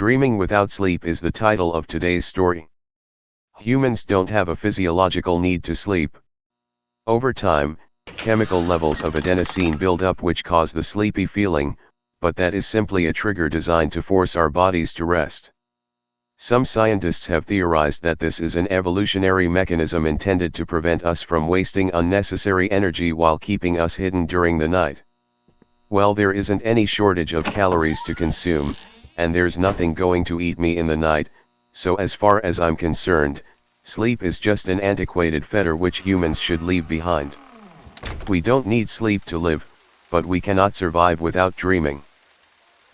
Dreaming without sleep is the title of today's story. Humans don't have a physiological need to sleep. Over time, chemical levels of adenosine build up which cause the sleepy feeling, but that is simply a trigger designed to force our bodies to rest. Some scientists have theorized that this is an evolutionary mechanism intended to prevent us from wasting unnecessary energy while keeping us hidden during the night. Well, there isn't any shortage of calories to consume, and there's nothing going to eat me in the night, so as far as I'm concerned, sleep is just an antiquated fetter which humans should leave behind. We don't need sleep to live, but we cannot survive without dreaming.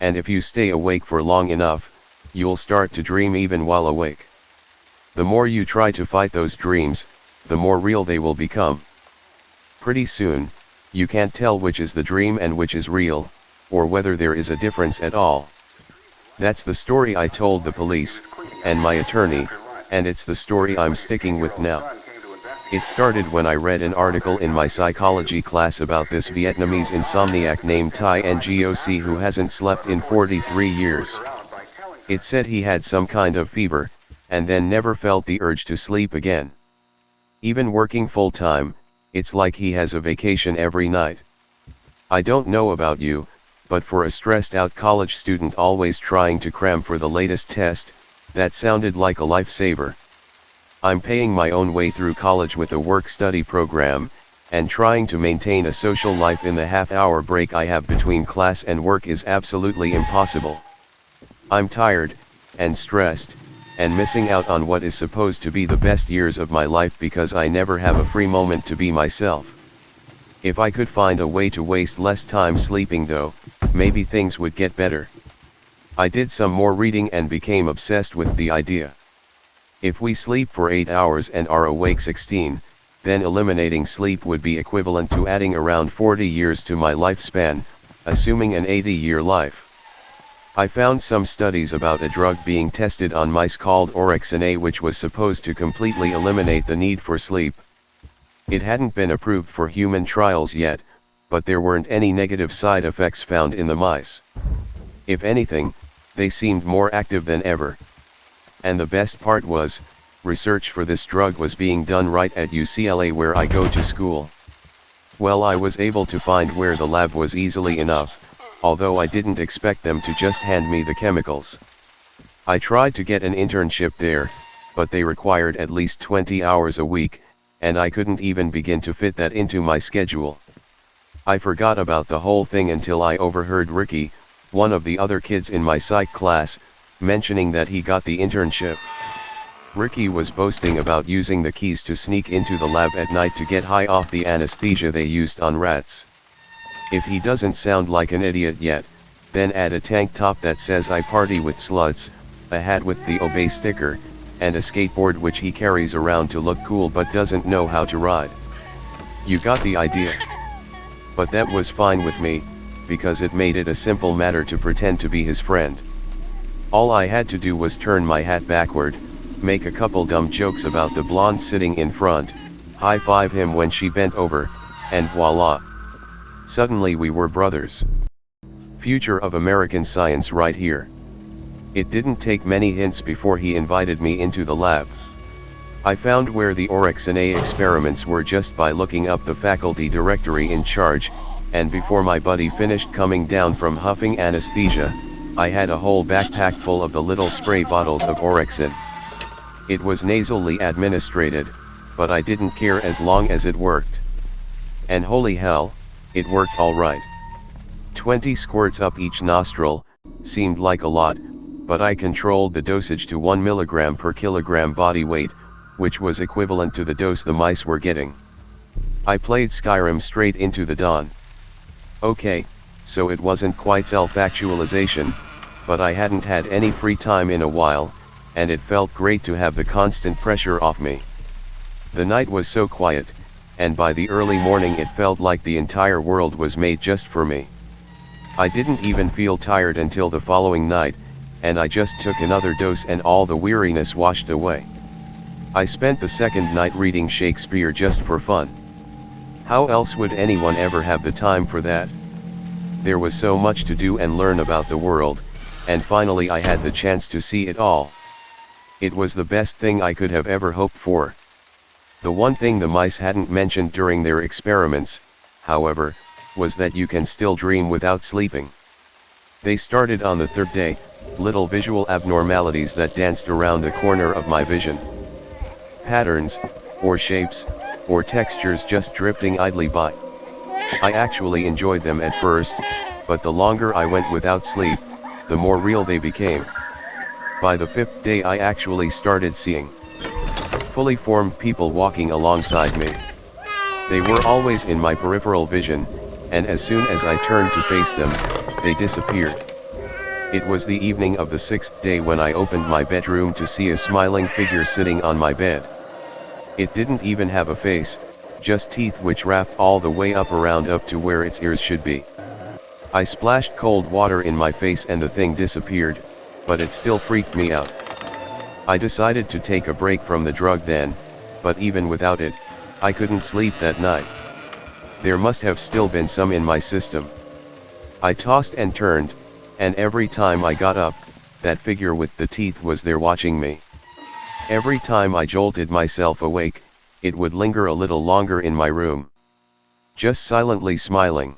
And if you stay awake for long enough, you'll start to dream even while awake. The more you try to fight those dreams, the more real they will become. Pretty soon, you can't tell which is the dream and which is real, or whether there is a difference at all. That's the story I told the police, and my attorney, and it's the story I'm sticking with now. It started when I read an article in my psychology class about this Vietnamese insomniac named Thai Ngoc who hasn't slept in 43 years. It said he had some kind of fever, and then never felt the urge to sleep again. Even working full-time, it's like he has a vacation every night. I don't know about you, but for a stressed-out college student always trying to cram for the latest test, that sounded like a lifesaver. I'm paying my own way through college with a work-study program, and trying to maintain a social life in the half-hour break I have between class and work is absolutely impossible. I'm tired, and stressed, and missing out on what is supposed to be the best years of my life because I never have a free moment to be myself. If I could find a way to waste less time sleeping though, maybe things would get better. I did some more reading and became obsessed with the idea. If we sleep for 8 hours and are awake 16, then eliminating sleep would be equivalent to adding around 40 years to my lifespan, assuming an 80-year life. I found some studies about a drug being tested on mice called orexin A which was supposed to completely eliminate the need for sleep. It hadn't been approved for human trials yet, but there weren't any negative side effects found in the mice. If anything, they seemed more active than ever. And the best part was, research for this drug was being done right at UCLA where I go to school. Well, I was able to find where the lab was easily enough, although I didn't expect them to just hand me the chemicals. I tried to get an internship there, but they required at least 20 hours a week, and I couldn't even begin to fit that into my schedule. I forgot about the whole thing until I overheard Ricky, one of the other kids in my psych class, mentioning that he got the internship. Ricky was boasting about using the keys to sneak into the lab at night to get high off the anesthesia they used on rats. If he doesn't sound like an idiot yet, then add a tank top that says I party with sluts, a hat with the obey sticker, and a skateboard which he carries around to look cool but doesn't know how to ride. You got the idea. But that was fine with me, because it made it a simple matter to pretend to be his friend. All I had to do was turn my hat backward, make a couple dumb jokes about the blonde sitting in front, high-five him when she bent over, and voila! Suddenly we were brothers. Future of American science right here. It didn't take many hints before he invited me into the lab. I found where the orexin A experiments were just by looking up the faculty directory in charge, and before my buddy finished coming down from huffing anesthesia, I had a whole backpack full of the little spray bottles of orexin. It was nasally administered, but I didn't care as long as it worked. And holy hell, it worked alright. 20 squirts up each nostril, seemed like a lot, but I controlled the dosage to 1 mg per kilogram body weight, which was equivalent to the dose the mice were getting. I played Skyrim straight into the dawn. Okay, so it wasn't quite self-actualization, but I hadn't had any free time in a while, and it felt great to have the constant pressure off me. The night was so quiet, and by the early morning it felt like the entire world was made just for me. I didn't even feel tired until the following night, and I just took another dose and all the weariness washed away. I spent the second night reading Shakespeare just for fun. How else would anyone ever have the time for that? There was so much to do and learn about the world, and finally I had the chance to see it all. It was the best thing I could have ever hoped for. The one thing the mice hadn't mentioned during their experiments, however, was that you can still dream without sleeping. They started on the third day, little visual abnormalities that danced around the corner of my vision. Patterns, or shapes, or textures just drifting idly by. I actually enjoyed them at first, but the longer I went without sleep, the more real they became. By the fifth day I actually started seeing fully formed people walking alongside me. They were always in my peripheral vision, and as soon as I turned to face them, they disappeared. It was the evening of the sixth day when I opened my bedroom to see a smiling figure sitting on my bed. It didn't even have a face, just teeth which wrapped all the way up to where its ears should be. I splashed cold water in my face and the thing disappeared, but it still freaked me out. I decided to take a break from the drug then, but even without it, I couldn't sleep that night. There must have still been some in my system. I tossed and turned, and every time I got up, that figure with the teeth was there watching me. Every time I jolted myself awake, it would linger a little longer in my room, just silently smiling.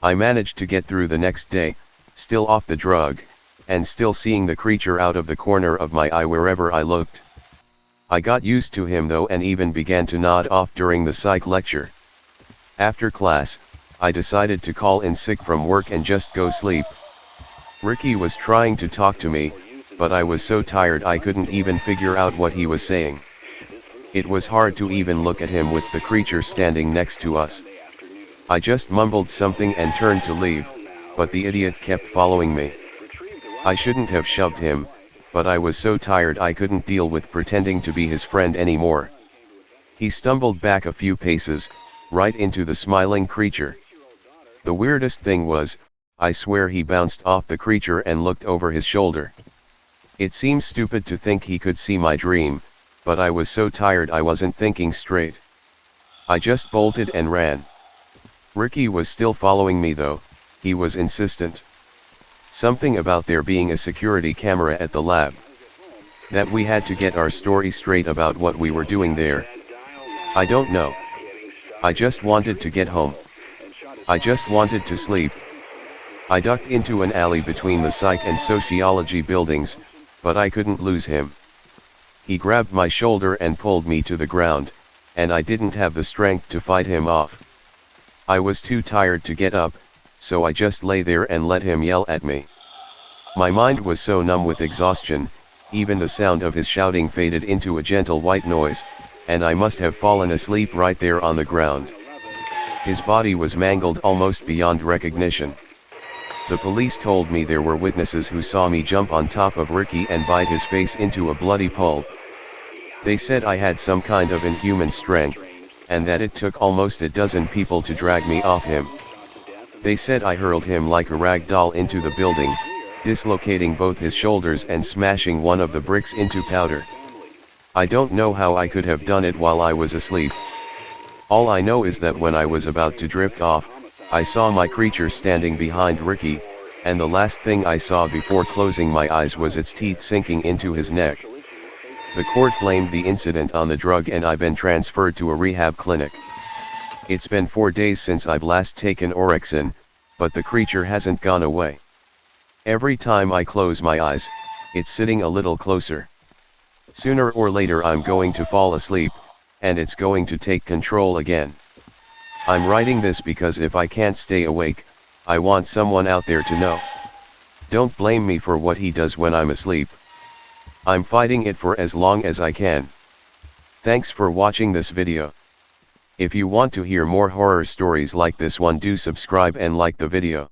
I managed to get through the next day, still off the drug, and still seeing the creature out of the corner of my eye wherever I looked. I got used to him though and even began to nod off during the psych lecture. After class, I decided to call in sick from work and just go sleep. Ricky was trying to talk to me, but I was so tired I couldn't even figure out what he was saying. It was hard to even look at him with the creature standing next to us. I just mumbled something and turned to leave, but the idiot kept following me. I shouldn't have shoved him, but I was so tired I couldn't deal with pretending to be his friend anymore. He stumbled back a few paces, right into the smiling creature. The weirdest thing was, I swear he bounced off the creature and looked over his shoulder. It seems stupid to think he could see my dream, but I was so tired I wasn't thinking straight. I just bolted and ran. Ricky was still following me though, he was insistent. Something about there being a security camera at the lab. That we had to get our story straight about what we were doing there. I don't know. I just wanted to get home. I just wanted to sleep. I ducked into an alley between the psych and sociology buildings, but I couldn't lose him. He grabbed my shoulder and pulled me to the ground, and I didn't have the strength to fight him off. I was too tired to get up, so I just lay there and let him yell at me. My mind was so numb with exhaustion, even the sound of his shouting faded into a gentle white noise, and I must have fallen asleep right there on the ground. His body was mangled almost beyond recognition. The police told me there were witnesses who saw me jump on top of Ricky and bite his face into a bloody pulp. They said I had some kind of inhuman strength, and that it took almost a dozen people to drag me off him. They said I hurled him like a rag doll into the building, dislocating both his shoulders and smashing one of the bricks into powder. I don't know how I could have done it while I was asleep. All I know is that when I was about to drift off, I saw my creature standing behind Ricky, and the last thing I saw before closing my eyes was its teeth sinking into his neck. The court blamed the incident on the drug and I've been transferred to a rehab clinic. It's been 4 days since I've last taken Orexin, but the creature hasn't gone away. Every time I close my eyes, it's sitting a little closer. Sooner or later I'm going to fall asleep, and it's going to take control again. I'm writing this because if I can't stay awake, I want someone out there to know. Don't blame me for what he does when I'm asleep. I'm fighting it for as long as I can. Thanks for watching this video. If you want to hear more horror stories like this one, do subscribe and like the video.